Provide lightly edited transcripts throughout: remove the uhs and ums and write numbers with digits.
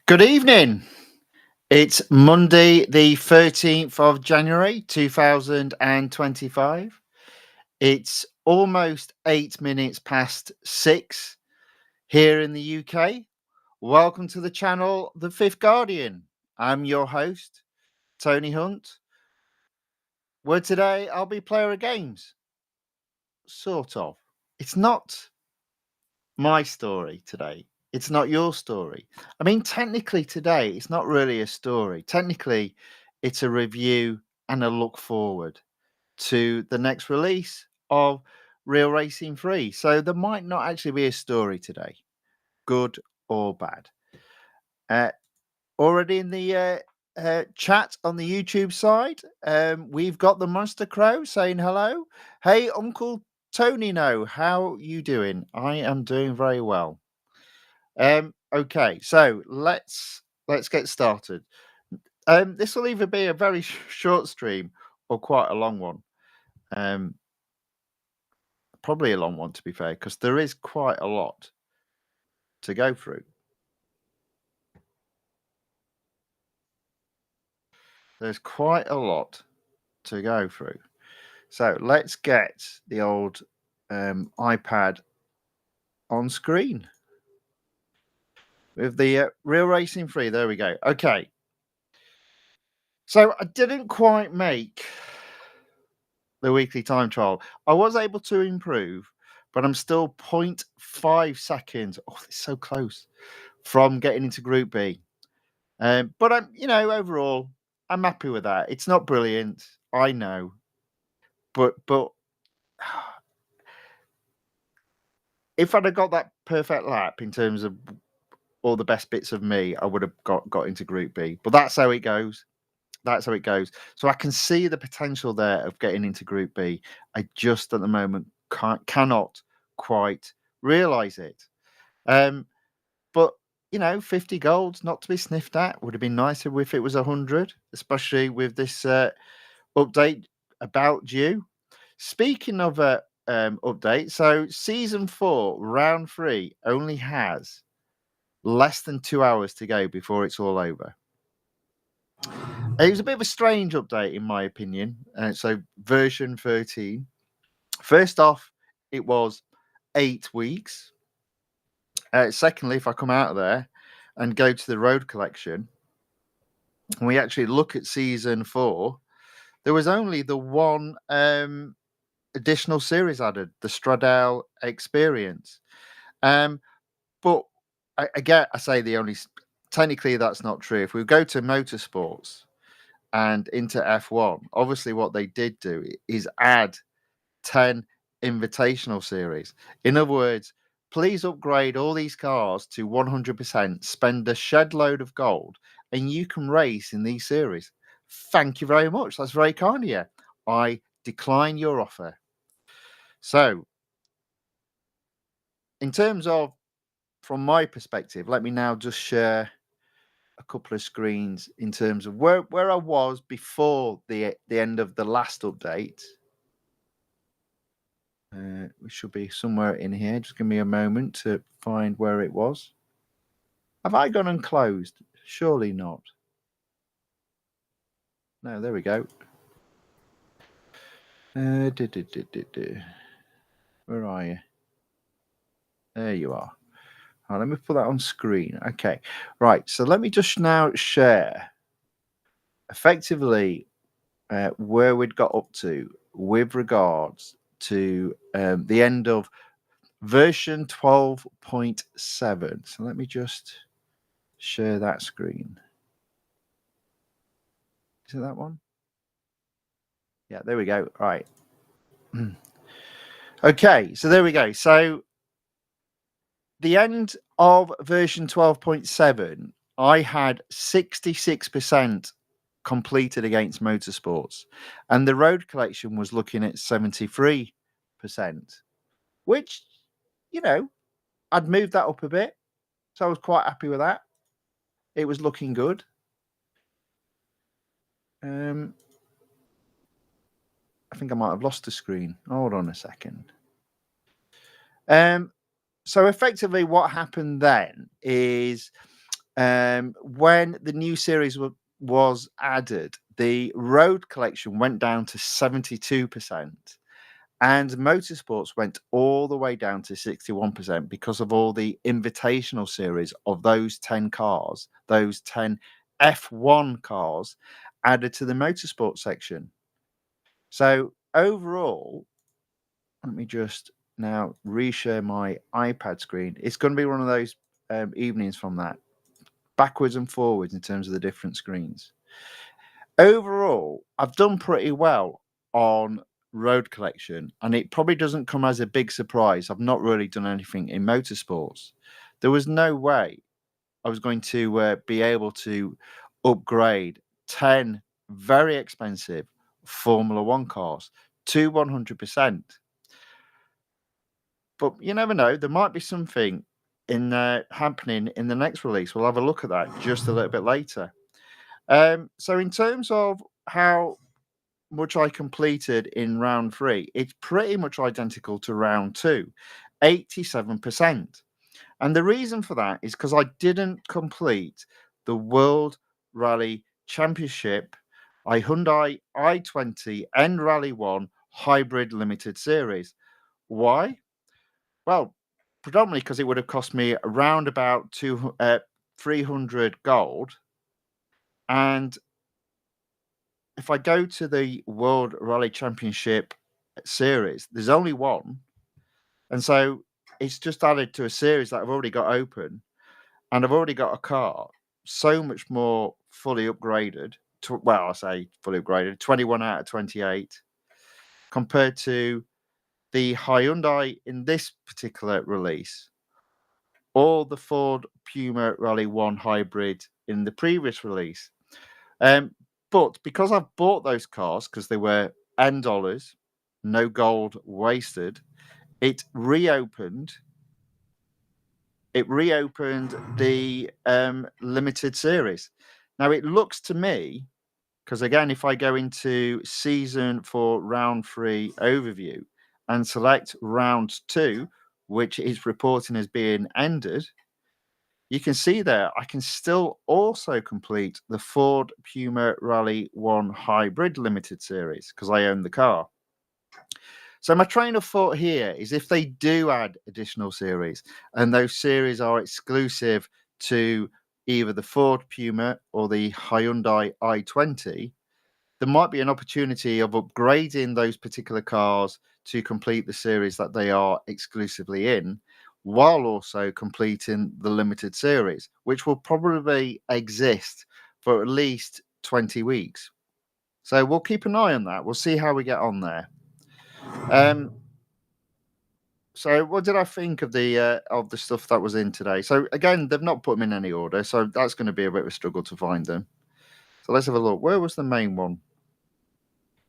Good evening. It's Monday, the 13th of January, 2025. It's almost 8 minutes past 6 here in the UK. Welcome to the channel, The Fifth Guardian. I'm your host, Tony Hunt, where today I'll be player of games. Sort of. It's not my story today. It's not your story. I mean, technically today, it's not really a story. Technically, it's a review and a look forward to the next release of Real Racing 3. So there might not actually be a story today, good or bad. Already in the chat on the YouTube side, we've got the Monster Crow saying hello. Hey, Uncle Tony, how you doing? I am doing very well. Okay, so let's get started. This will either be a very short stream or quite a long one. Probably a long one, to be fair, because there is quite a lot to go through. There's quite a lot to go through. So let's get the old iPad on screen with the Real Racing 3. There we go. Okay. So I didn't quite make the weekly time trial. I was able to improve, but I'm still 0.5 seconds. Oh, it's so close from getting into Group B. But I'm, overall, I'm happy with that. It's not brilliant, I know, but if I'd have got that perfect lap in terms of all the best bits of me, I would have got into Group B. But that's how it goes. That's how it goes. So I can see the potential there of getting into Group B. I just at the moment cannot quite realise it. But 50 golds, not to be sniffed at. Would have been nicer if it was 100, especially with this update about due. Speaking of update, so season 4, round 3, only has less than 2 hours to go before it's all over. It was a bit of a strange update, in my opinion. So version 13. First off, it was 8 weeks. Secondly, if I come out of there and go to the road collection, and we actually look at season 4, there was only the one additional series added, the Stradale Experience. But I say the only. Technically, that's not true. If we go to motorsports and into F1, obviously what they did do is add 10 invitational series. In other words, please upgrade all these cars to 100%, spend a shed load of gold, and you can race in these series. Thank you very much. That's very kind of you. I decline your offer. So, in terms of, from my perspective, let me now just share a couple of screens in terms of where I was before the end of the last update. We should be somewhere in here. Just give me a moment to find where it was. Have I gone and closed? Surely not. No, there we go. Where are you? There you are. Right, let me put that on screen. Okay. Right. So let me just now share effectively where we'd got up to with regards to the end of version 12.7. So let me just share that screen. Is it that one? Yeah, there we go. Right. Okay, so there we go. So the end of version 12.7, I had 66% completed against motorsports, and the road collection was looking at 73%, which, I'd moved that up a bit. So I was quite happy with that. It was looking good. I think I might have lost the screen. Hold on a second. So effectively what happened then is when the new series was added, the road collection went down to 72%, and motorsports went all the way down to 61% because of all the invitational series of those 10 cars, those 10 F1 cars added to the motorsport section. So overall, let me just now reshare my iPad screen. It's going to be one of those evenings from that, backwards and forwards in terms of the different screens. Overall, I've done pretty well on road collection, and it probably doesn't come as a big surprise. I've not really done anything in motorsports. There was no way I was going to be able to upgrade 10 very expensive Formula One cars to 100%. But you never know, there might be something in happening in the next release. We'll have a look at that just a little bit later. So in terms of how much I completed in round 3, it's pretty much identical to round 2, 87%. And the reason for that is because I didn't complete the World Rally Championship Hyundai i20 N Rally 1 Hybrid Limited Series. Why? Well, predominantly because it would have cost me around about 300 gold. And if I go to the World Rally Championship series, there's only one. And so it's just added to a series that I've already got open. And I've already got a car so much more fully upgraded. I say fully upgraded, 21 out of 28, compared to the Hyundai in this particular release, or the Ford Puma Rally 1 Hybrid in the previous release. But because I've bought those cars because they were N dollars, no gold wasted, it reopened the limited series. Now it looks to me, because again, if I go into season for round 3 overview and select round 2, which is reporting as being ended, you can see there I can still also complete the Ford Puma Rally 1 Hybrid Limited Series because I own the car. So my train of thought here is if they do add additional series and those series are exclusive to either the Ford Puma or the Hyundai i20, there might be an opportunity of upgrading those particular cars to complete the series that they are exclusively in, while also completing the limited series, which will probably exist for at least 20 weeks. So we'll keep an eye on that. We'll see how we get on there. So what did I think of the stuff that was in today? So again, they've not put them in any order, so that's going to be a bit of a struggle to find them. So let's have a look. Where was the main one?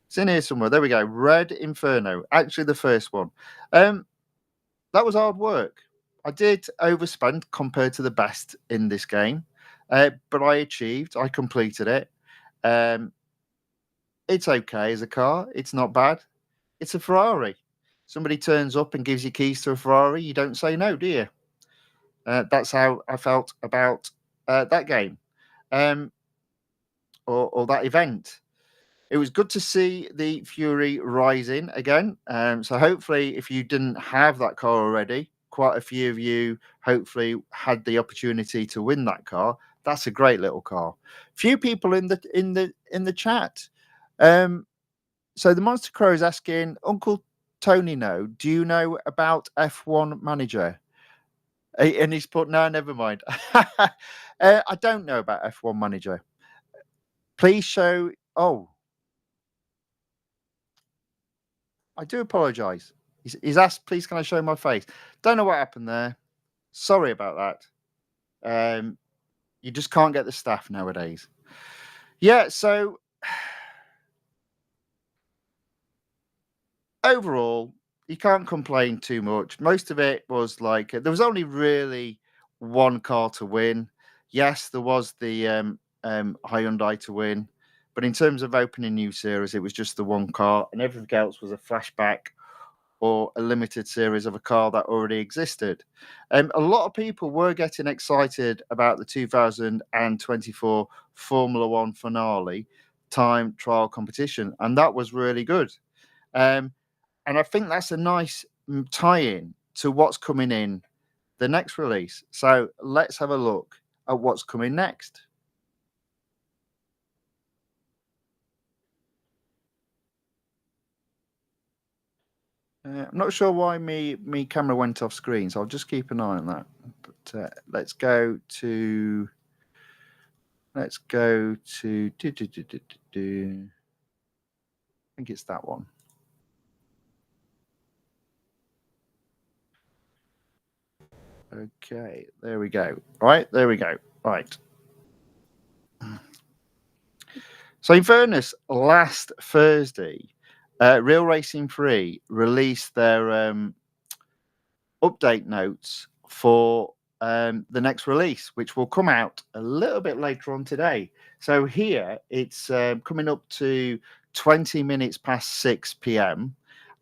It's in here somewhere. There we go. Red Inferno. Actually, the first one. That was hard work. I did overspend compared to the best in this game, but I completed it. It's okay as a car. It's not bad. It's a Ferrari. Somebody turns up and gives you keys to a Ferrari, you don't say no, do you? That's how I felt about that game or that event. It was good to see the Fury rising again. So hopefully, if you didn't have that car already, quite a few of you hopefully had the opportunity to win that car. That's a great little car. Few people in the chat. So the Monster Crow is asking, Uncle Tony, do you know about F1 Manager? And he's put, no, never mind. I don't know about F1 Manager. Please show. Oh, I do apologise. He's asked, please, can I show my face? Don't know what happened there. Sorry about that. You just can't get the staff nowadays. Yeah, so overall, you can't complain too much. Most of it was like, there was only really one car to win. Yes, there was the Hyundai to win. But in terms of opening new series, it was just the one car, and everything else was a flashback or a limited series of a car that already existed. A lot of people were getting excited about the 2024 Formula One finale time trial competition, and that was really good. Um, and I think that's a nice tie-in to what's coming in the next release. So let's have a look at what's coming next. I'm not sure why me camera went off screen, so I'll just keep an eye on that. But let's go to I think it's that one. Okay, there we go. All right, there we go. All right. So, in fairness, last Thursday, Real Racing 3 released their update notes for the next release, which will come out a little bit later on today. So, here it's coming up to 20 minutes past 6 p.m.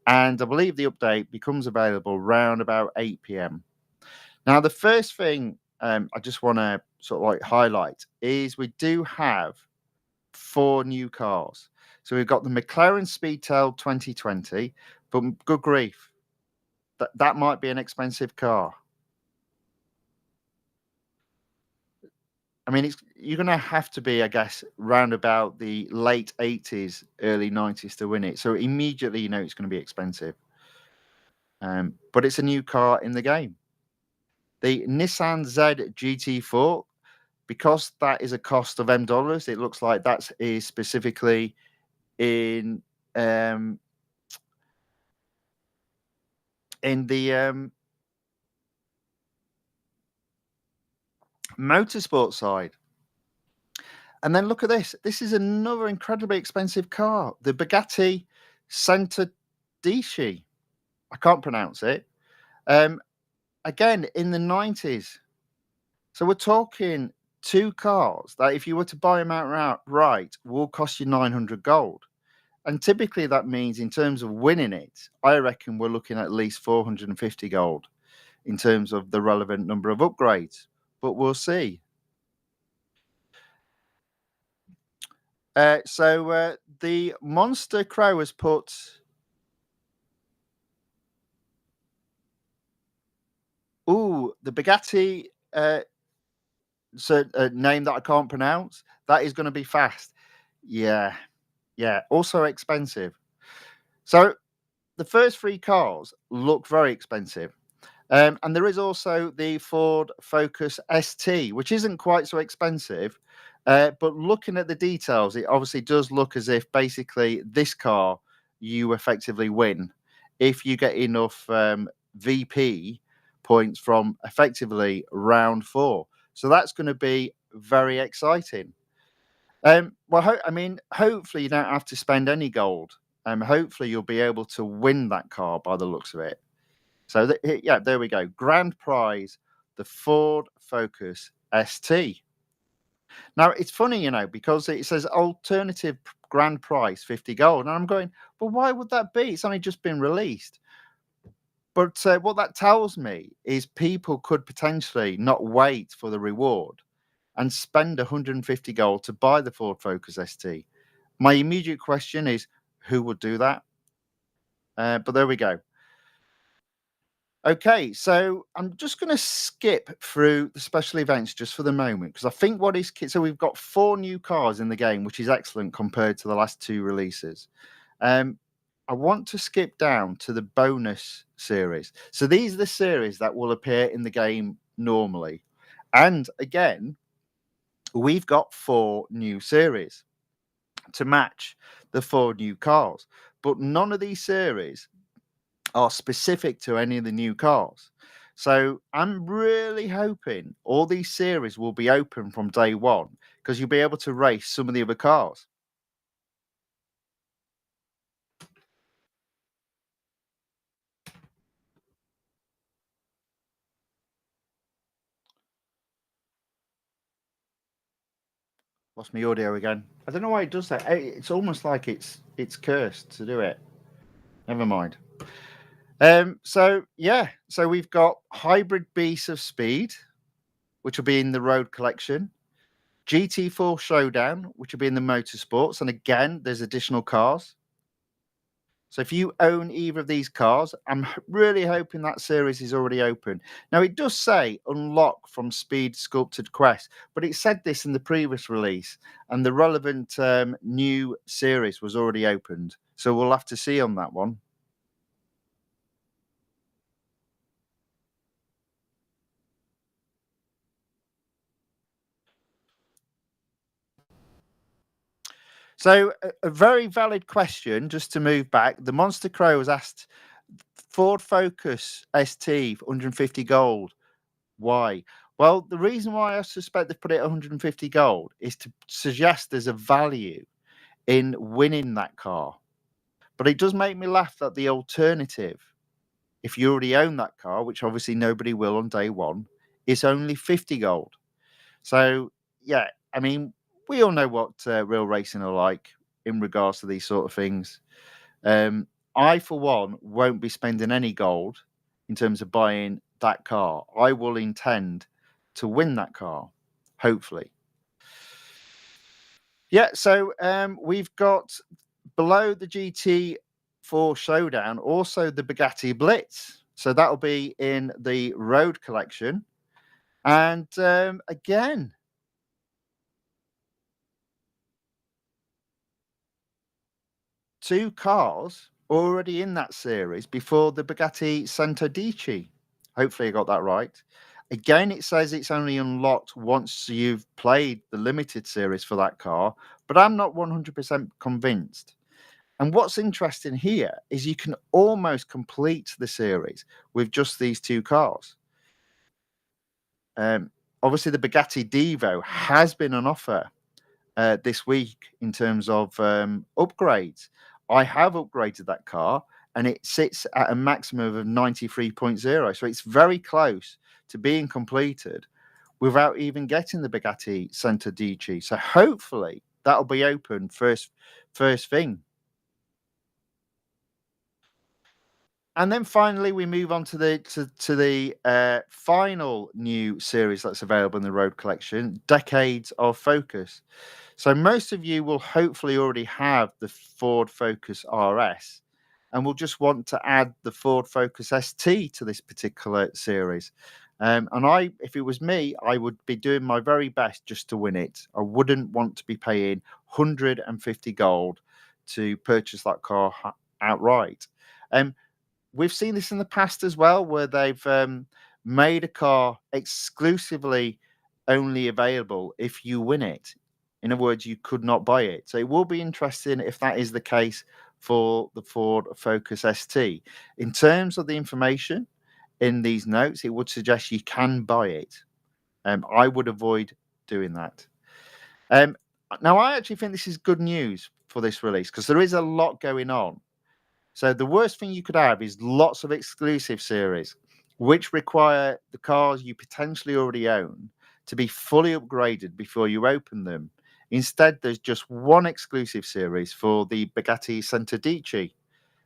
And I believe the update becomes available around about 8 p.m. Now, the first thing I just want to sort of like highlight is we do have four new cars. So we've got the McLaren Speedtail 2020, but good grief, that might be an expensive car. I mean, you're going to have to be, I guess, round about the late 80s, early 90s to win it. So immediately you know it's going to be expensive. But it's a new car in the game. The Nissan Z GT4, because that is a cost of $M, it looks like that is specifically in um, the motorsport side. And then look at this. This is another incredibly expensive car, the Bugatti Centodici. I can't pronounce it. Um, Again, in the 90s. So we're talking two cars that, if you were to buy them outright, will cost you 900 gold. And typically that means, in terms of winning it, I reckon we're looking at least 450 gold in terms of the relevant number of upgrades. But we'll see. The Monster Crow has put. Ooh, the Bugatti name that I can't pronounce. That is going to be fast. Yeah, yeah. Also expensive. So the first three cars look very expensive. And there is also the Ford Focus ST, which isn't quite so expensive. But looking at the details, it obviously does look as if basically this car you effectively win if you get enough VP points from effectively round four. So that's going to be very exciting. I mean, hopefully you don't have to spend any gold. Hopefully you'll be able to win that car by the looks of it. So yeah, there we go. Grand prize, the Ford Focus ST. Now it's funny, because it says alternative grand prize 50 gold, and I'm going, well, why would that be? It's only just been released. But what that tells me is people could potentially not wait for the reward and spend 150 gold to buy the Ford Focus ST. My immediate question is, who would do that? But there we go. Okay, so I'm just going to skip through the special events just for the moment, because I think so we've got four new cars in the game, which is excellent compared to the last two releases. I want to skip down to the bonus series. So these are the series that will appear in the game normally. And again, we've got four new series to match the four new cars, but none of these series are specific to any of the new cars. So I'm really hoping all these series will be open from day one, because you'll be able to race some of the other cars. Lost my audio again. I don't know why it does that. It's almost like it's cursed to do it. Never mind. So we've got Hybrid Beasts of Speed, which will be in the Road Collection. GT4 Showdown, which will be in the Motorsports, and again, there's additional cars. So if you own either of these cars, I'm really hoping that series is already open. Now it does say unlock from Speed Sculpted Quest, but it said this in the previous release, and the relevant new series was already opened. So we'll have to see on that one. So a very valid question. Just to move back, the Monster Crow was asked Ford Focus ST 150 gold. Why? Well, the reason why I suspect they've put it 150 gold is to suggest there's a value in winning that car. But it does make me laugh that the alternative, if you already own that car, which obviously nobody will on day one, is only 50 gold. So, yeah, I mean, we all know what real racing are like in regards to these sort of things. I, for one, won't be spending any gold in terms of buying that car. I will intend to win that car, hopefully. Yeah, so we've got below the GT4 Showdown also the Bugatti Blitz. So that'll be in the Road Collection. And again, two cars already in that series before the Bugatti Dici. Hopefully, I got that right. Again, it says it's only unlocked once you've played the limited series for that car, but I'm not 100% convinced. And what's interesting here is you can almost complete the series with just these two cars. Um, Obviously, the Bugatti Divo has been on offer this week in terms of upgrades. I have upgraded that car and it sits at a maximum of 93.0. So it's very close to being completed without even getting the Bugatti Centre DG. So hopefully that'll be open first thing. And then finally, we move on to the final new series that's available in the Road Collection, Decades of Focus. So most of you will hopefully already have the Ford Focus RS, and will just want to add the Ford Focus ST to this particular series. And if it was me, I would be doing my very best just to win it. I wouldn't want to be paying 150 gold to purchase that car outright. We've seen this in the past as well, where they've made a car exclusively only available if you win it. In other words, you could not buy it. So it will be interesting if that is the case for the Ford Focus ST. In terms of the information in these notes, it would suggest you can buy it. I would avoid doing that. Now, I actually think this is good news for this release because there is a lot going on. So the worst thing you could have is lots of exclusive series, which require the cars you potentially already own to be fully upgraded before you open them. Instead, there's just one exclusive series for the Bugatti Dici.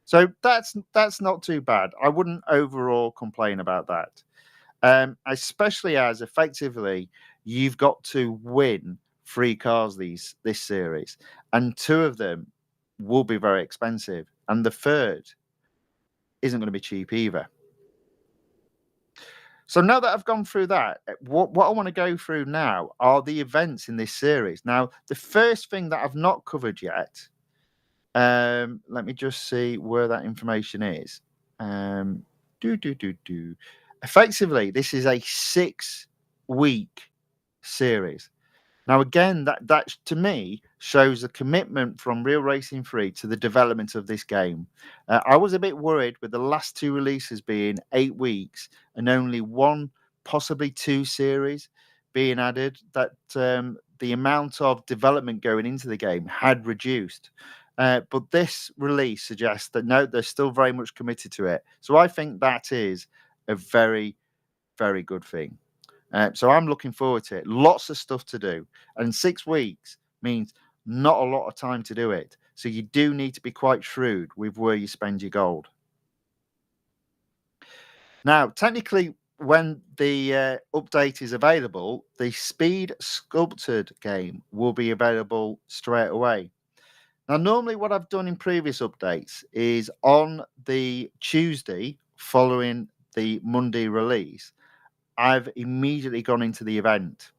So that's not too bad. I wouldn't overall complain about that. Especially as effectively you've got to win three cars this series, and two of them will be very expensive, and the third isn't going to be cheap either. So now that I've gone through that, what I want to go through now are the events in this series. Now, the first thing that I've not covered yet, let me just see where that information is. Do do do do. Effectively, this is a 6-week series. Now, again, that to me shows a commitment from Real Racing 3 to the development of this game. I was a bit worried with the last two releases being 8 weeks and only one, possibly two series being added, that the amount of development going into the game had reduced. But this release suggests that no, they're still very much committed to it. So I think that is a very, very good thing. So I'm looking forward to it. Lots of stuff to do. And 6 weeks means not a lot of time to do it. So you do need to be quite shrewd with where you spend your gold. Now, technically, when the update is available, the Speed Sculpted game will be available straight away. Now, normally, what I've done in previous updates is on the Tuesday following the Monday release, I've immediately gone into the event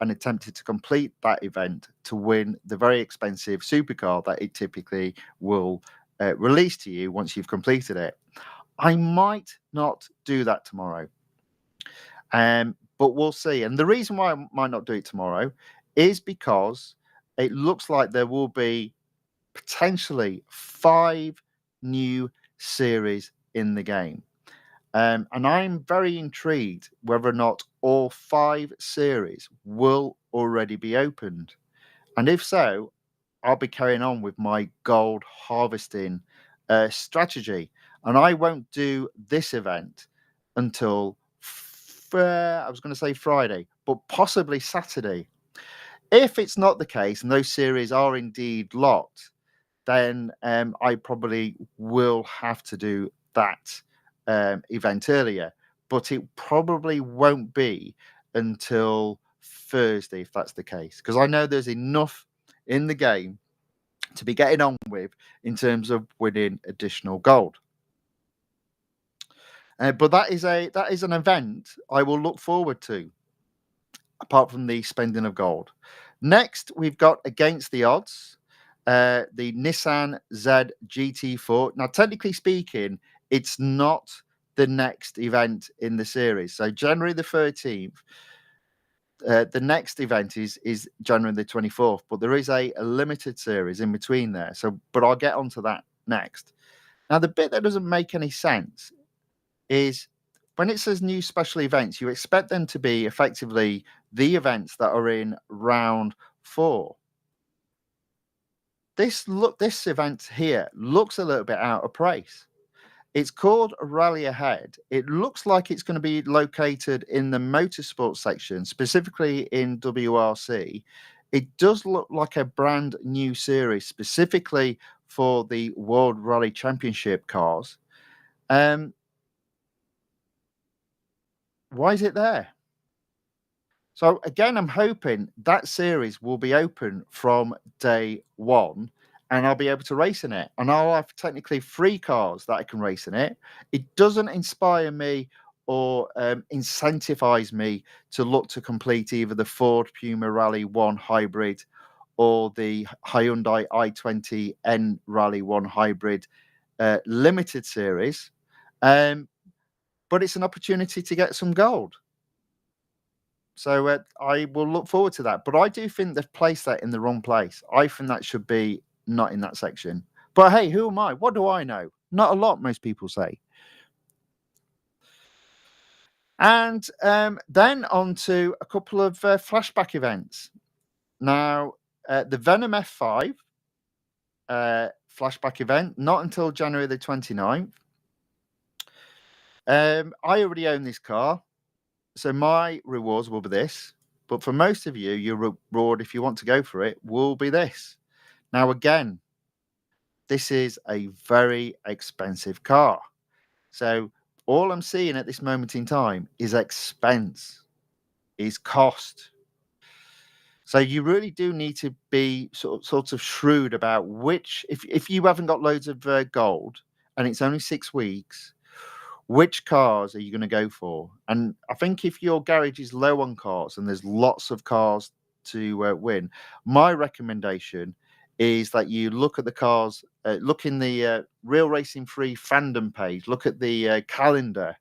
and attempted to complete that event to win the very expensive supercar that it typically will release to you once you've completed it. I might not do that tomorrow, but we'll see. And the reason why I might not do it tomorrow is because it looks like there will be potentially 5 new series in the game. And I'm very intrigued whether or not all 5 series will already be opened. And if so, I'll be carrying on with my gold harvesting strategy. And I won't do this event until, I was going to say Friday, but possibly Saturday. If it's not the case and those series are indeed locked, then I probably will have to do that event earlier. But it probably won't be until Thursday if that's the case, because I know there's enough in the game to be getting on with in terms of winning additional gold. But that is an event I will look forward to, apart from the spending of gold. Next, we've got Against the Odds, the Nissan Z GT4. Now, technically speaking, it's not the next event in the series. So January the 13th, the next event is January the 24th, but there is a limited series in between there. So, but I'll get onto that next. Now, the bit that doesn't make any sense is when it says new special events, you expect them to be effectively the events that are in round 4. This event here looks a little bit out of place. It's called Rally Ahead. It looks like it's going to be located in the motorsport section, specifically in WRC. It does look like a brand new series, specifically for the World Rally Championship cars. Why is it there? So again, I'm hoping that series will be open from day one and I'll be able to race in it. And I'll have technically 3 cars that I can race in it. It doesn't inspire me or incentivize me to look to complete either the Ford Puma Rally 1 Hybrid or the Hyundai i20N Rally 1 Hybrid limited series. But it's an opportunity to get some gold. So I will look forward to that. But I do think they've placed that in the wrong place. I think that should be not in that section. But hey, who am I? What do I know? Not a lot, most people say. And then on to a couple of flashback events. Now, the Venom F5 flashback event, not until January the 29th. I already own this car. So my rewards will be this, but for most of you, your reward, if you want to go for it, will be this. Now, again, this is a very expensive car. So all I'm seeing at this moment in time is expense, is cost. So you really do need to be sort of shrewd about which, if you haven't got loads of gold and it's only 6 weeks, which cars are you going to go for? And I think if your garage is low on cars and there's lots of cars to win, my recommendation is that you look at the cars, look in the Real Racing Free fandom page, look at the calendar,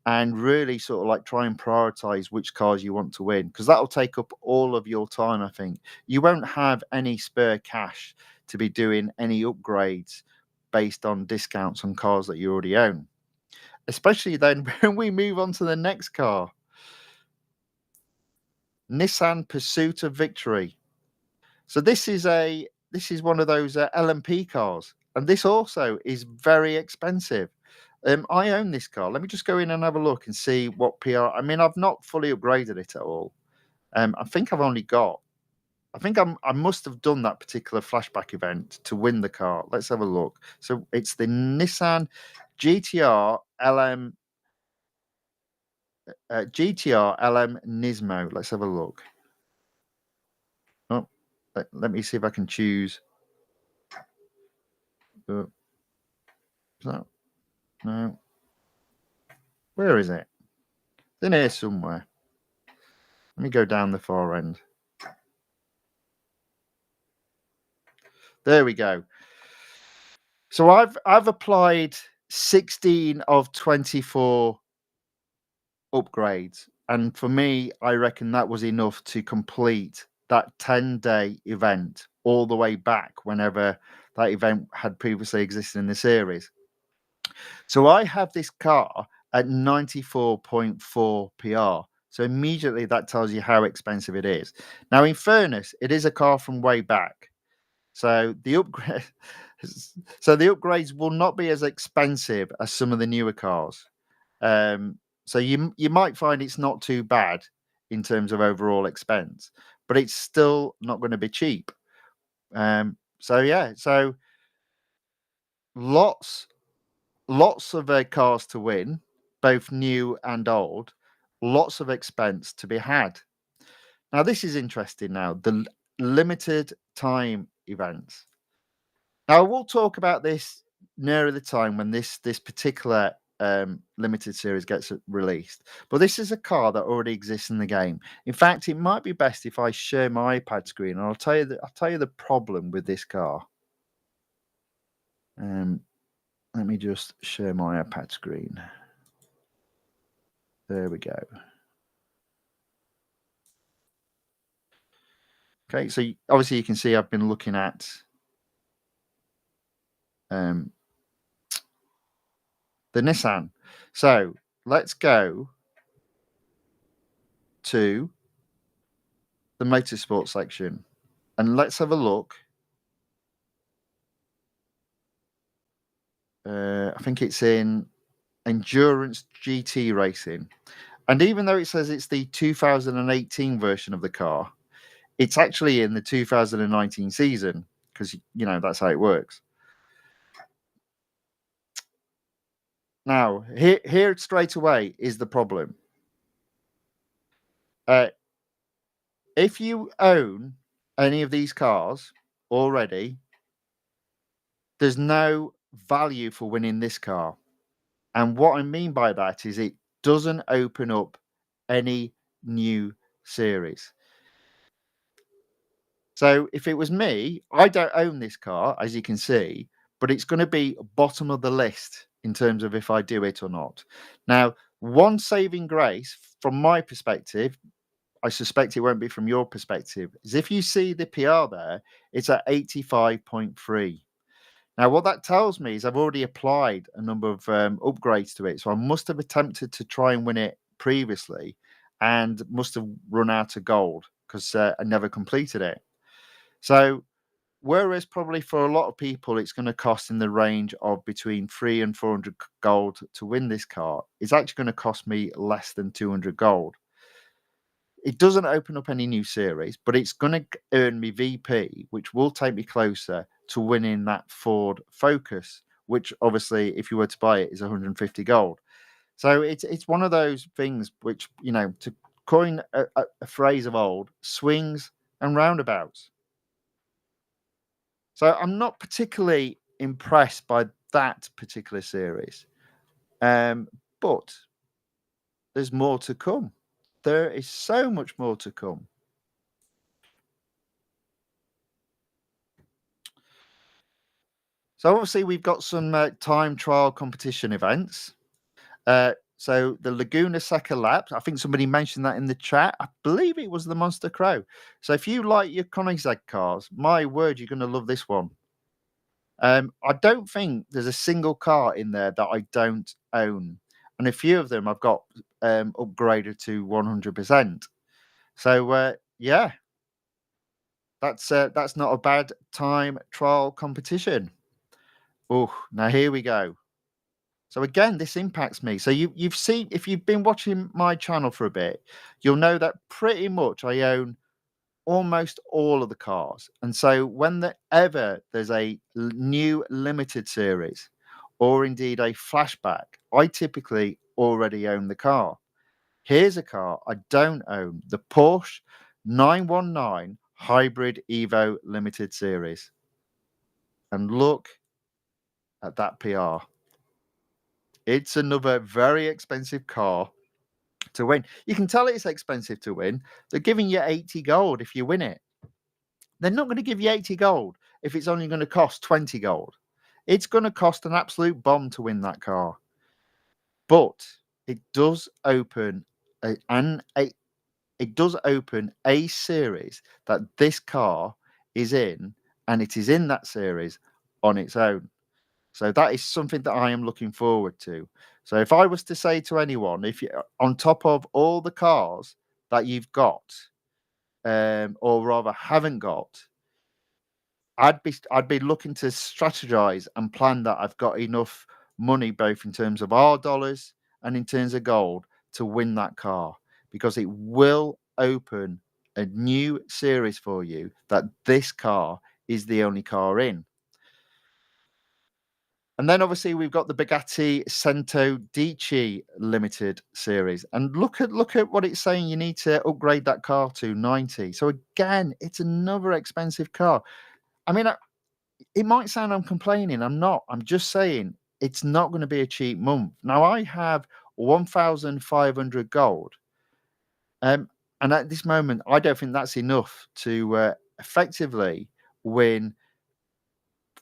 and really sort of like try and prioritize which cars you want to win, because that'll take up all of your time. I think you won't have any spare cash to be doing any upgrades based on discounts on cars that you already own. Especially then when we move on to the next car. Nissan Pursuit of Victory. So this is one of those LMP cars, and this also is very expensive. I own this car. Let me just go in and have a look and see what PR. I mean, I've not fully upgraded it at all. I think I've only got. I must have done that particular flashback event to win the car. Let's have a look. So it's the Nissan GTR LM GTR LM Nismo. Let's have a look. Oh, let me see if I can choose. Uh, no, no. Where is it? It's in here somewhere. Let me go down the far end. There we go. So I've applied 16 of 24 upgrades, and for me, I reckon that was enough to complete that 10-day event all the way back whenever that event had previously existed in the series. So I have this car at 94.4 PR. So immediately that tells you how expensive it is. Now, in fairness, it is a car from way back. So the upgrade, so the upgrades will not be as expensive as some of the newer cars. So you might find it's not too bad in terms of overall expense, but it's still not going to be cheap. So yeah, so lots lots of cars to win, both new and old. Lots of expense to be had. Now this is interesting. Now the limited time events. Now, we'll talk about this nearer the time when this particular limited series gets released. But this is a car that already exists in the game. In fact, it might be best if I share my iPad screen, and I'll tell you the problem with this car. Let me just share my iPad screen. There we go. Okay, so obviously you can see I've been looking at the Nissan. So let's go to the motorsport section and let's have a look. I think it's in endurance GT racing. And even though it says it's the 2018 version of the car, it's actually in the 2019 season because, you know, that's how it works. Now, here straight away is the problem. If you own any of these cars already, there's no value for winning this car. And what I mean by that is it doesn't open up any new series. So if it was me, I don't own this car, as you can see, but it's going to be bottom of the list in terms of if I do it or not. Now, one saving grace from my perspective, I suspect it won't be from your perspective, is if you see the PR there, it's at 85.3. Now, what that tells me is I've already applied a number of upgrades to it. So I must have attempted to try and win it previously and must have run out of gold because I never completed it. So, whereas probably for a lot of people, it's going to cost in the range of between 3 and 400 gold to win this car, it's actually going to cost me less than 200 gold. It doesn't open up any new series, but it's going to earn me VP, which will take me closer to winning that Ford Focus, which obviously, if you were to buy it, is 150 gold. So it's one of those things which, you know, to coin a phrase of old, swings and roundabouts. So I'm not particularly impressed by that particular series, but there's more to come. There is so much more to come. So obviously we've got some time trial competition events. So the Laguna Seca Lap, I think somebody mentioned that in the chat. I believe it was the Monster Crow. So if you like your Koenigsegg cars, my word, you're going to love this one. I don't think there's a single car in there that I don't own, and a few of them I've got upgraded to 100%. So yeah, that's not a bad time trial competition. Oh, now here we go. So again, this impacts me. So you've seen, if you've been watching my channel for a bit, you'll know that pretty much I own almost all of the cars. And so whenever there's a new limited series or indeed a flashback, I typically already own the car. Here's a car I don't own, the Porsche 919 Hybrid Evo Limited Series. And look at that PR. It's another very expensive car to win. You can tell it's expensive to win. They're giving you 80 gold if you win it. They're not going to give you 80 gold if it's only going to cost 20 gold. It's going to cost an absolute bomb to win that car. But it does open it does open a series that this car is in, and it is in that series on its own. So that is something that I am looking forward to. So if I was to say to anyone, if you on top of all the cars that you've got, or rather haven't got, I'd be looking to strategize and plan that I've got enough money, both in terms of our dollars and in terms of gold, to win that car, because it will open a new series for you that this car is the only car in. And then obviously we've got the Bugatti Cento Dici Limited series. And look at what it's saying you need to upgrade that car to 90. So again, it's another expensive car. I mean, it might sound I'm complaining. I'm not. I'm just saying it's not going to be a cheap month. Now I have 1,500 gold. And at this moment, I don't think that's enough to effectively win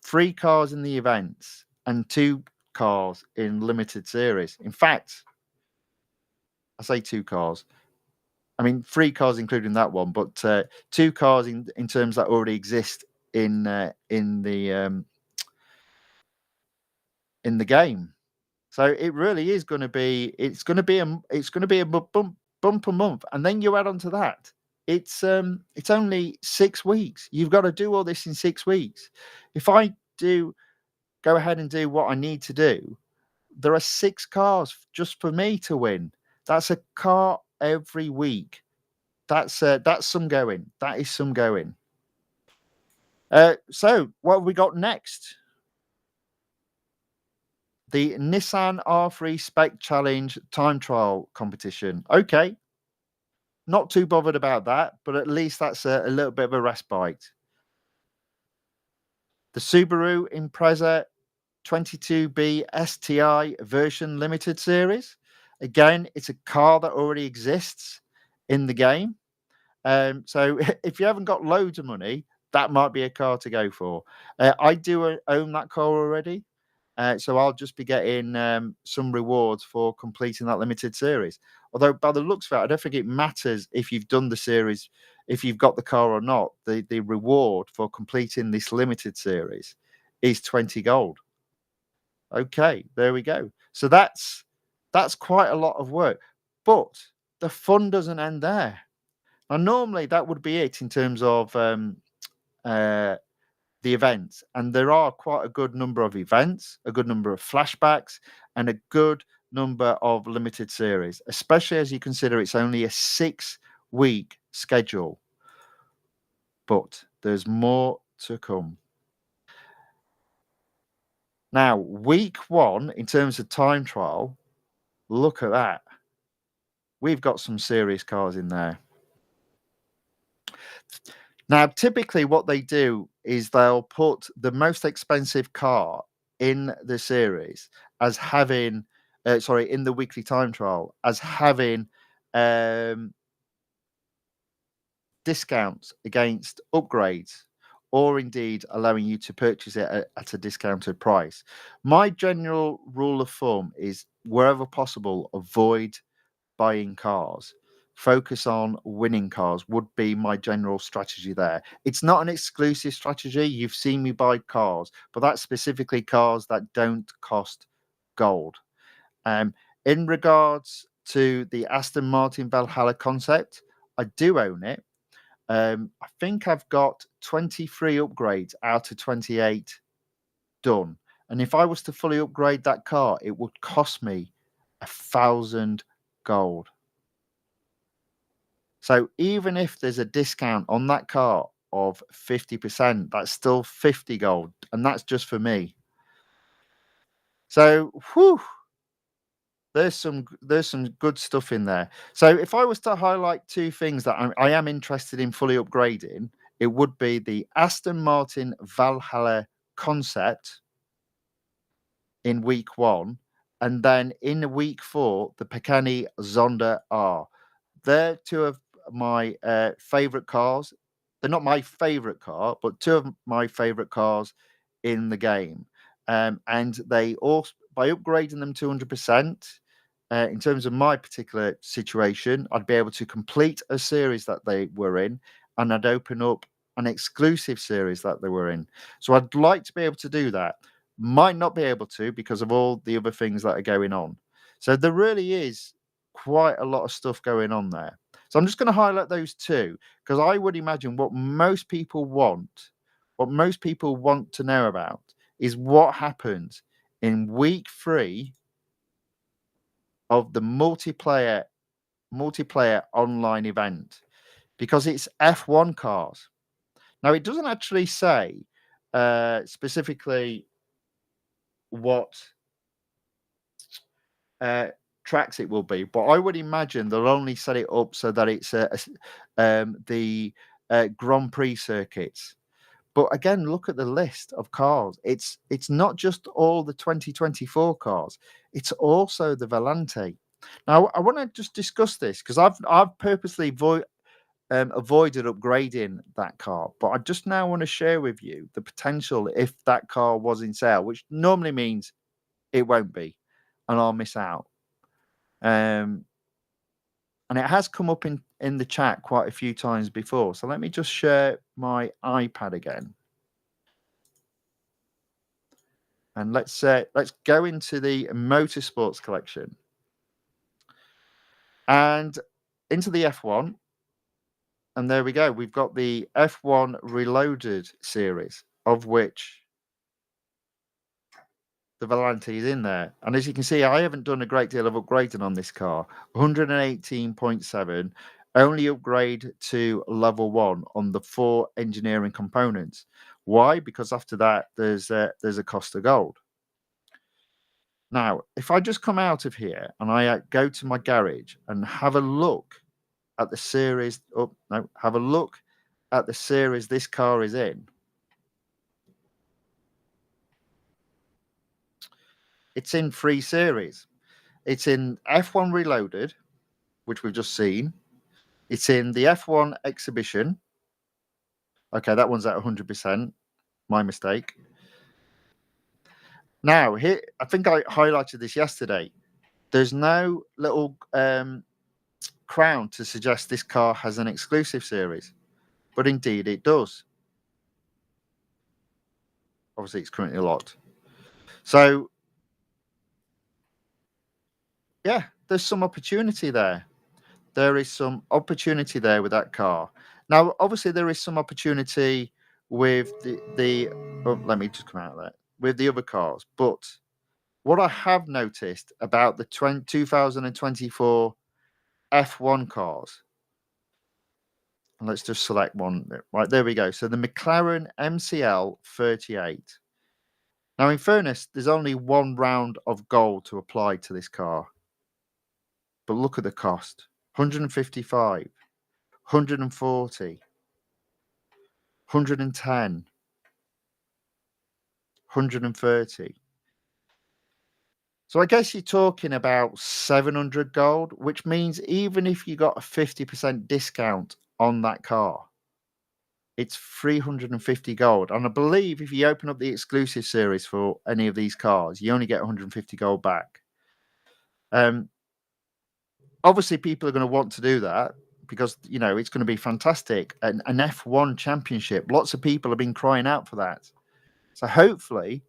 3 cars in the events and 2 cars in limited series. In fact, I say 2 cars. I mean 3 cars including that one, but 2 cars in terms that already exist in the game. So it really is going to be. It's going to be a bumper month, and then you add on to that. It's only 6 weeks. You've got to do all this in 6 weeks. If I do go ahead and do what I need to do, there are 6 cars just for me to win. That's a car every week. That's some going. That is some going. So what have we got next? The Nissan R3 Spec Challenge time trial competition. Okay, not too bothered about that, but at least that's a little bit of a respite. The Subaru Impreza 22B STI version limited series. Again, it's a car that already exists in the game. So if you haven't got loads of money, that might be a car to go for. I do own that car already. So I'll just be getting some rewards for completing that limited series. Although by the looks of it, I don't think it matters if you've done the series, if you've got the car or not. The reward for completing this limited series is 20 gold. Okay, there we go. So that's quite a lot of work. But the fun doesn't end there. Now, normally that would be it in terms of uh, the events, and there are quite a good number of events, a good number of flashbacks, and a good number of limited series, especially as you consider it's only a 6-week schedule. But there's more to come. Now, week 1, in terms of time trial, look at that. We've got some serious cars in there. Now, typically, what they do is they'll put the most expensive car in the series as having, in the weekly time trial, as having discounts against upgrades, or indeed allowing you to purchase it at a discounted price. My general rule of thumb is, wherever possible, avoid buying cars. Focus on winning cars would be my general strategy there. It's not an exclusive strategy. You've seen me buy cars, but that's specifically cars that don't cost gold. In regards to the Aston Martin Valhalla concept, I do own it. I think I've got 23 upgrades out of 28 done. And if I was to fully upgrade that car, it would cost me 1,000 gold. So even if there's a discount on that car of 50%, that's still 50 gold. And that's just for me. So, whew, there's some good stuff in there. So if I was to highlight two things that I am interested in fully upgrading, it would be the Aston Martin Valhalla concept in week 1, and then in week 4, the Pagani Zonda R. They're two of my favorite cars. They're not my favorite car, but two of my favorite cars in the game. And they all, by upgrading them 200%, in terms of my particular situation, I'd be able to complete a series that they were in, and I'd open up an exclusive series that they were in. So I'd like to be able to do that. Might not be able to because of all the other things that are going on. So there really is quite a lot of stuff going on there. So I'm just going to highlight those two because I would imagine what most people want to know about is what happens in week 3 of the multiplayer online event, because it's F1 cars. Now it doesn't actually say specifically what tracks it will be, but I would imagine they'll only set it up so that it's the Grand Prix circuits. But again, look at the list of cars. It's not just all the 2024 cars; it's also the Volante. Now, I want to just discuss this because I've purposely avoided upgrading that car, but I just now want to share with you the potential if that car was in sale, which normally means it won't be, and I'll miss out. Um, and it has come up in the chat quite a few times before. So let me just share my iPad again, and let's go into the motorsports collection and into the F1. And there we go. We've got the F1 Reloaded series, of which the Volante is in there. And as you can see, I haven't done a great deal of upgrading on this car. 118.7, only upgrade to level 1 on the 4 engineering components. Why? Because after that, there's a cost of gold. Now, if I just come out of here and I go to my garage and have a look at the series, have a look at the series this car is in. It's in 3 series. It's in F1 Reloaded, which we've just seen. It's in the F1 Exhibition. Okay, that one's at 100%. My mistake. Now, here, I think I highlighted this yesterday. There's no little crown to suggest this car has an exclusive series, but indeed it does. Obviously, it's currently locked. So, yeah, there's some opportunity there. There is some opportunity there with that car. Now, obviously, there is some opportunity with the oh, let me just come out of that, with the other cars. But what I have noticed about the 2024 F1 cars, and let's just select one. Right, there we go. So the McLaren MCL 38. Now, in fairness, there's only one round of gold to apply to this car. But look at the cost: 155, 140, 110, 130. So I guess you're talking about 700 gold, which means even if you got a 50% discount on that car, it's 350 gold. And I believe if you open up the exclusive series for any of these cars, you only get 150 gold back. Obviously, people are going to want to do that because, it's going to be fantastic. An F1 championship. Lots of people have been crying out for that. So hopefully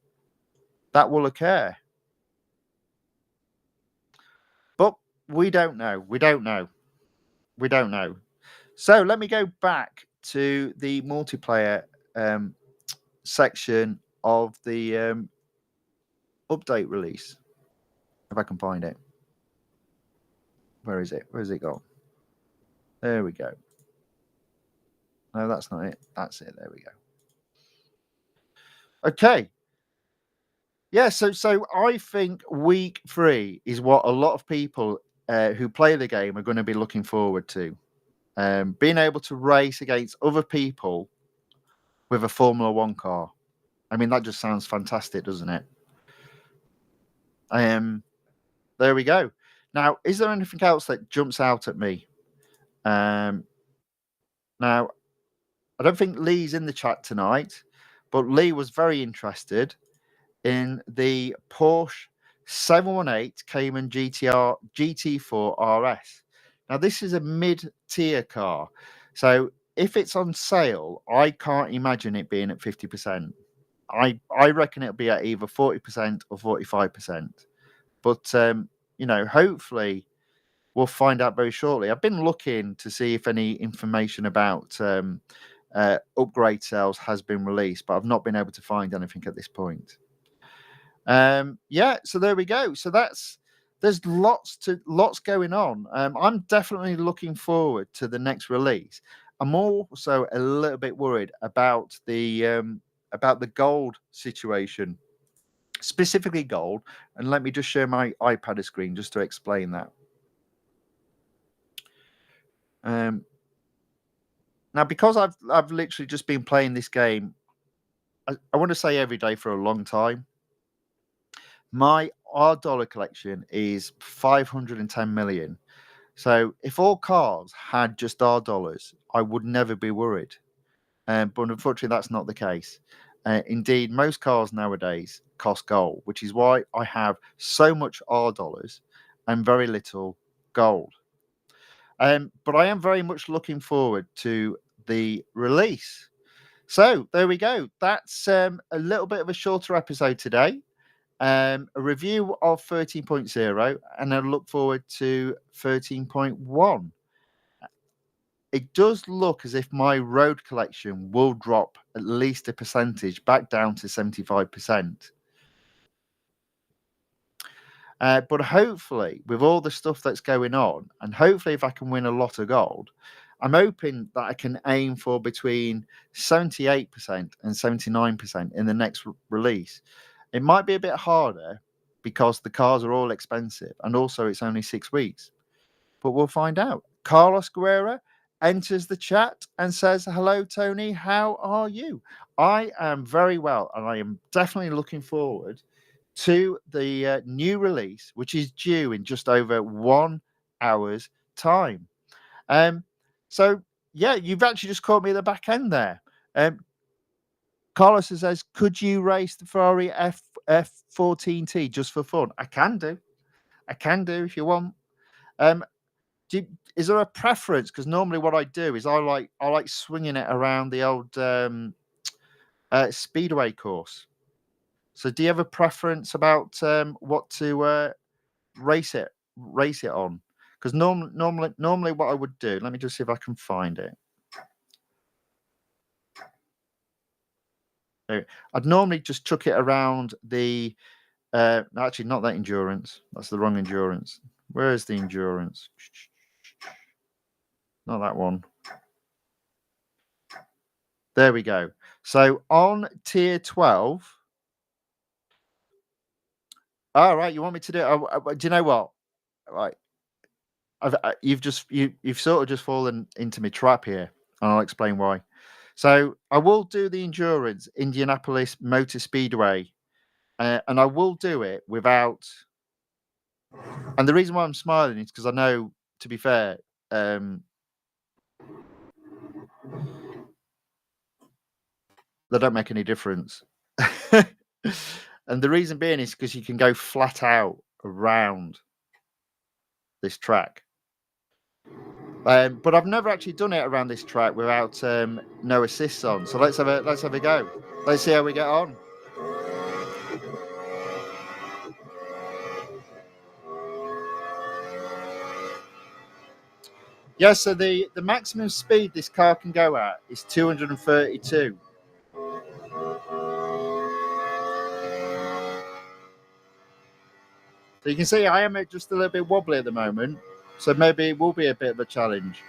that will occur. But we don't know. We don't know. We don't know. So let me go back to the multiplayer section of the update release. If I can find it. Where is it? Where's it gone? There we go. No, that's not it. That's it. There we go. Okay. Yeah, so I think week 3 is what a lot of people, who play the game are gonna be looking forward to. Being able to race against other people with a Formula 1 car. I mean, that just sounds fantastic, doesn't it? Um, there we go. Now, is there anything else that jumps out at me? Um, now, I don't think Lee's in the chat tonight, but Lee was very interested in the Porsche 718 Cayman GT4 RS. Now, this is a mid-tier car, so if it's on sale, I can't imagine it being at 50%. I reckon it'll be at either 40% or 45%. But hopefully we'll find out very shortly. I've been looking to see if any information about upgrade sales has been released, but I've not been able to find anything at this point. Yeah, so there we go. So there's lots going on. I'm definitely looking forward to the next release. I'm also a little bit worried about the gold situation, specifically gold. And let me just share my iPad screen just to explain that. Um, Now, because I've literally just been playing this game, I want to say every day for a long time. My R dollar collection is 510 million. So if all cars had just R dollars, I would never be worried. But unfortunately, that's not the case. Indeed, most cars nowadays cost gold, which is why I have so much R dollars and very little gold. But I am very much looking forward to the release. So there we go. That's a little bit of a shorter episode today. A review of 13.0, and I look forward to 13.1. It does look as if my road collection will drop at least a percentage back down to 75%. But hopefully, with all the stuff that's going on, and hopefully, if I can win a lot of gold, I'm hoping that I can aim for between 78% and 79% in the next release. It might be a bit harder because the cars are all expensive, and also it's only 6 weeks. But we'll find out. Carlos Guerra enters the chat and says, "Hello, Tony. How are you?" I am very well, and I am definitely looking forward to the new release, which is due in just over 1 hour's time. Um, so yeah, you've actually just caught me at the back end there. Carlos says, "Could you race the Ferrari F14T just for fun?" I can do. I can do if you want. Um, is there a preference? Because normally what I do is I like swinging it around the old speedway course. So do you have a preference about what to race it on? Because normally what I would do, let me just see if I can find it. I'd normally just chuck it around the actually not that endurance. That's the wrong endurance. Where is the endurance? Not that one. There we go. So on tier 12. All right, you want me to do it? Do you know what? Right, you've sort of just fallen into my trap here, and I'll explain why. So I will do the endurance Indianapolis Motor Speedway, and I will do it without. And the reason why I'm smiling is because I know, to be fair, they don't make any difference. And the reason being is because you can go flat out around this track. But I've never actually done it around this track without no assists on. So let's have a go. Let's see how we get on. Yeah, so the maximum speed this car can go at is 232. So you can see I am just a little bit wobbly at the moment. So maybe it will be a bit of a challenge.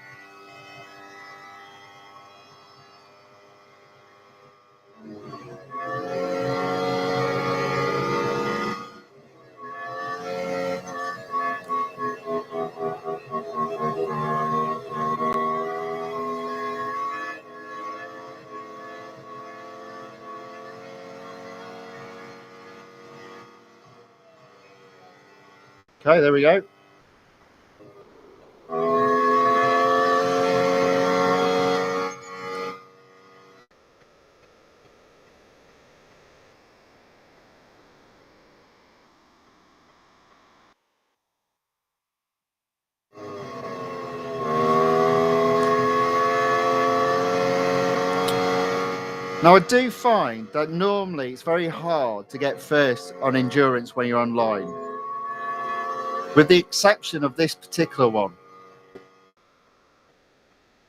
Okay, there we go. Now, I do find that normally it's very hard to get first on endurance when you're online, with the exception of this particular one.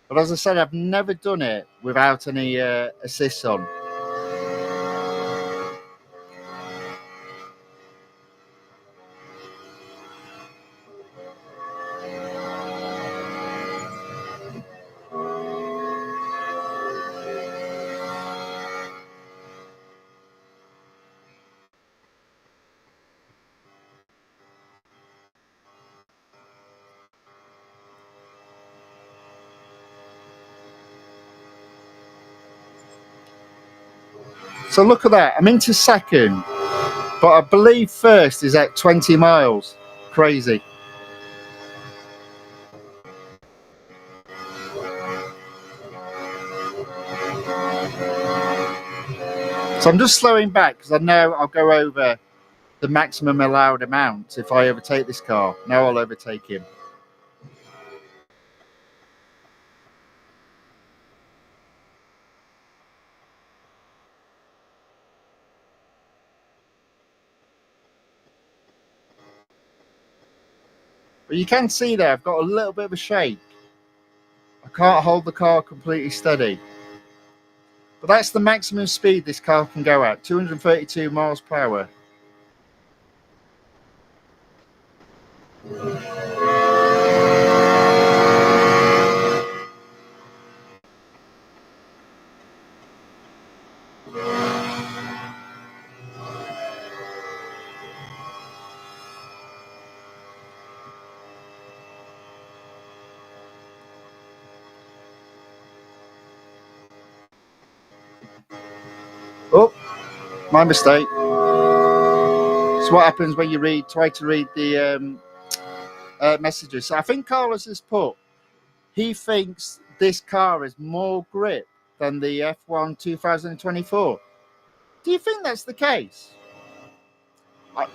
But as I said, I've never done it without any assists on. So look at that. I'm into second, but I believe first is at 20 miles. Crazy. So I'm just slowing back because I know I'll go over the maximum allowed amount if I overtake this car. Now I'll overtake him. But you can see there, I've got a little bit of a shake. I can't hold the car completely steady. But that's the maximum speed this car can go at, 232 miles per hour. Oh, my mistake. So what happens when you try to read the messages? So I think Carlos has put, he thinks this car has more grip than the F1 2024. Do you think that's the case?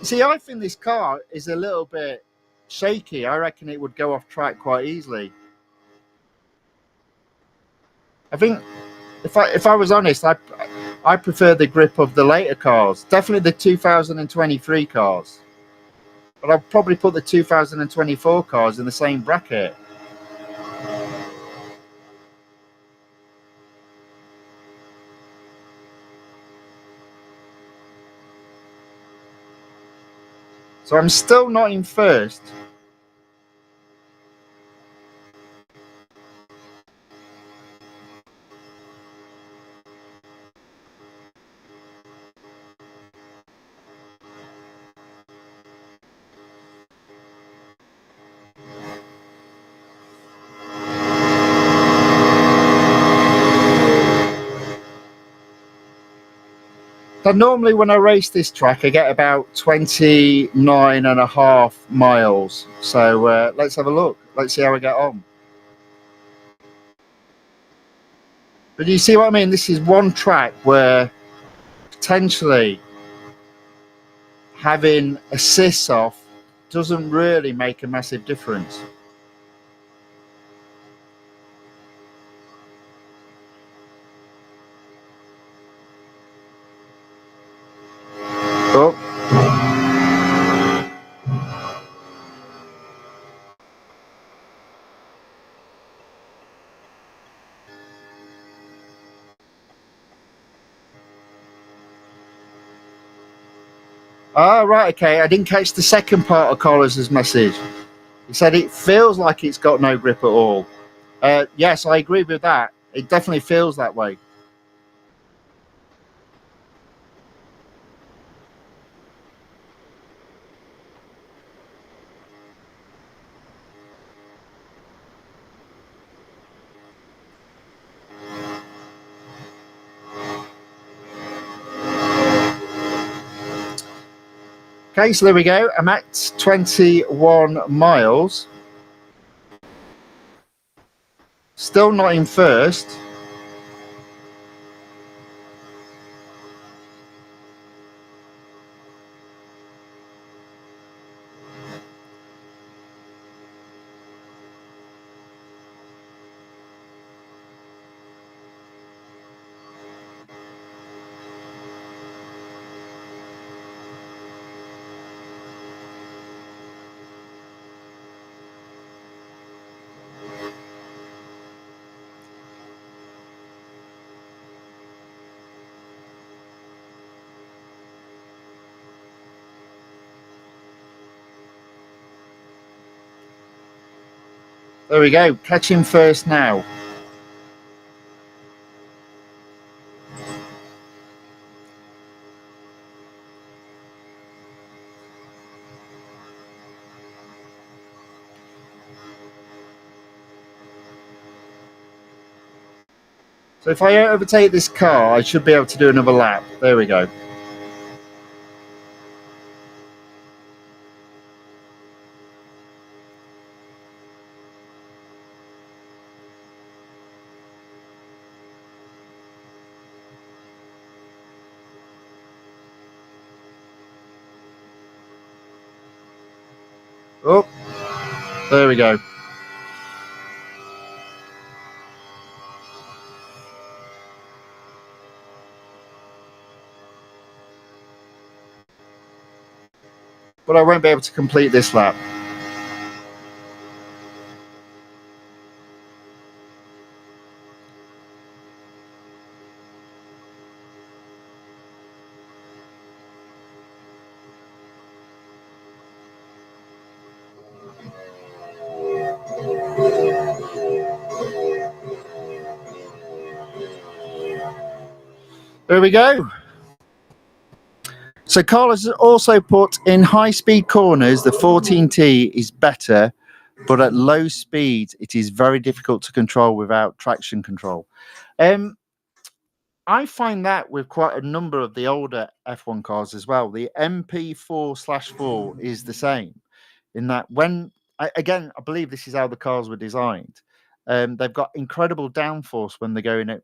See, I think this car is a little bit shaky. I reckon it would go off track quite easily. I think if I was honest, I prefer the grip of the later cars. Definitely the 2023 cars. But I'd probably put the 2024 cars in the same bracket. So I'm still not in first. But normally when I race this track, I get about 29.5 miles. So let's have a look. Let's see how we get on. But you see what I mean? This is one track where potentially having assists off doesn't really make a massive difference. Oh. Ah, right, okay. I didn't catch the second part of Carlos's message. He said it feels like it's got no grip at all. Yes, I agree with that. It definitely feels that way. Okay, so there we go. I'm at 21 miles. Still not in first. There we go. Catching first now. So if I overtake this car, I should be able to do another lap. There we go. Oh, there we go. But I won't be able to complete this lap. There we go. So Carlos has also put in high-speed corners, the 14T is better, but at low speeds, it is very difficult to control without traction control. I find that with quite a number of the older F1 cars as well. The MP4/4 is the same in that again, I believe this is how the cars were designed. They've got incredible downforce when they're going at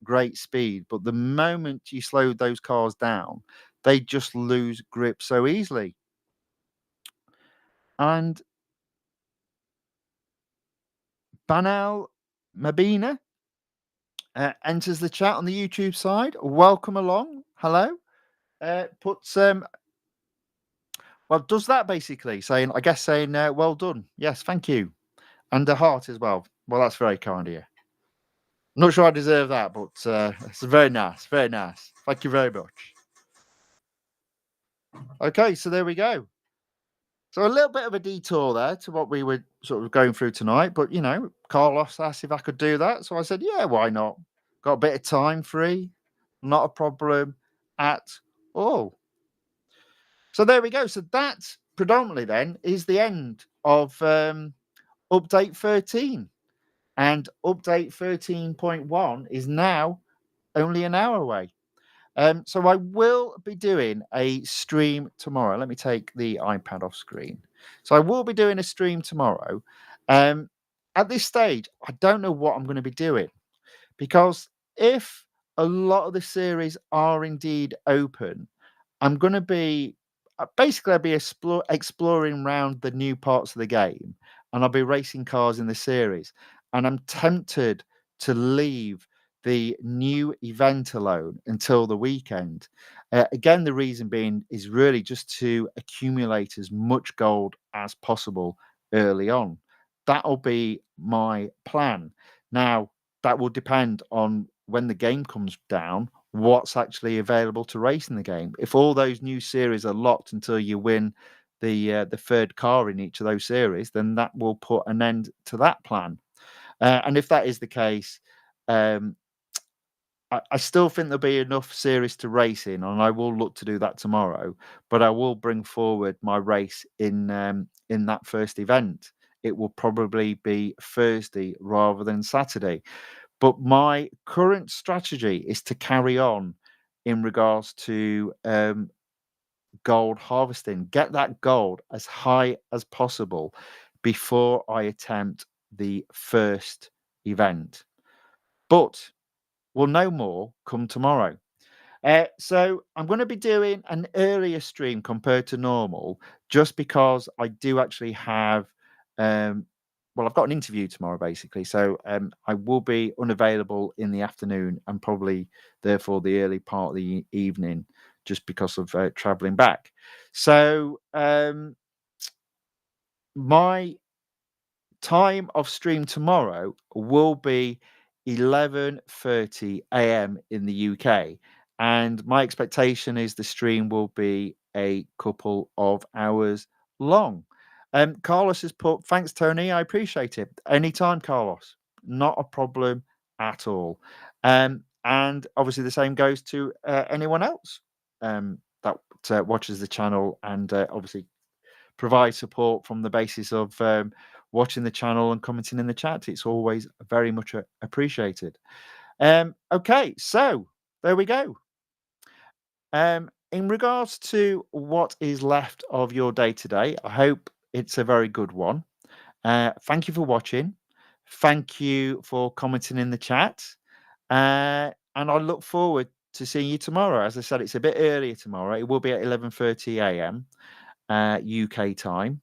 great speed, but the moment you slow those cars down, they just lose grip so easily. And Banal Mabina enters the chat on the YouTube side. Welcome along. Hello. Puts well, does that basically saying, I guess saying, well done. Yes, thank you. And a heart as well. Well, that's very kind of you. Not sure I deserve that, but it's very nice. Very nice. Thank you very much. Okay, so there we go. So a little bit of a detour there to what we were sort of going through tonight. But, Carlos asked if I could do that. So I said, yeah, why not? Got a bit of time free. Not a problem at all. So there we go. So that predominantly then is the end of update 13. And update 13.1 is now only an hour away. So I will be doing a stream tomorrow. Let me take the iPad off screen. So I will be doing a stream tomorrow. At this stage, I don't know what I'm going to be doing because if a lot of the series are indeed open, I'm going to be basically I'll be exploring around the new parts of the game, and I'll be racing cars in the series. And I'm tempted to leave the new event alone until the weekend. Again, the reason being is really just to accumulate as much gold as possible early on. That'll be my plan. Now, that will depend on when the game comes down, what's actually available to race in the game. If all those new series are locked until you win the third car in each of those series, then that will put an end to that plan. And if that is the case, I still think there'll be enough series to race in, and I will look to do that tomorrow. But I will bring forward my race in that first event. It will probably be Thursday rather than Saturday. But my current strategy is to carry on in regards to gold harvesting, get that gold as high as possible before I attempt the first event. But we'll know more come tomorrow. So I'm going to be doing an earlier stream compared to normal, just because I do actually have, um, well, I've got an interview tomorrow basically. So I will be unavailable in the afternoon and probably therefore the early part of the evening, just because of traveling back. So my time of stream tomorrow will be 11:30 a.m. in the UK, and my expectation is the stream will be a couple of hours long. Carlos has put, thanks, Tony. I appreciate it. Anytime, Carlos. Not a problem at all. And obviously, the same goes to anyone else that watches the channel and obviously provide support from the basis of watching the channel and commenting in the chat. It's always very much appreciated. Okay, so there we go. In regards to what is left of your day today, I hope it's a very good one. Thank you for watching. Thank you for commenting in the chat. And I look forward to seeing you tomorrow. As I said, it's a bit earlier tomorrow. It will be at 11:30 a.m. UK time.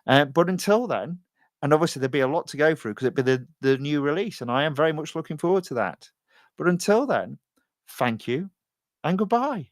But until then, and obviously there'll be a lot to go through because it'll be the new release, and I am very much looking forward to that. But until then, thank you and goodbye.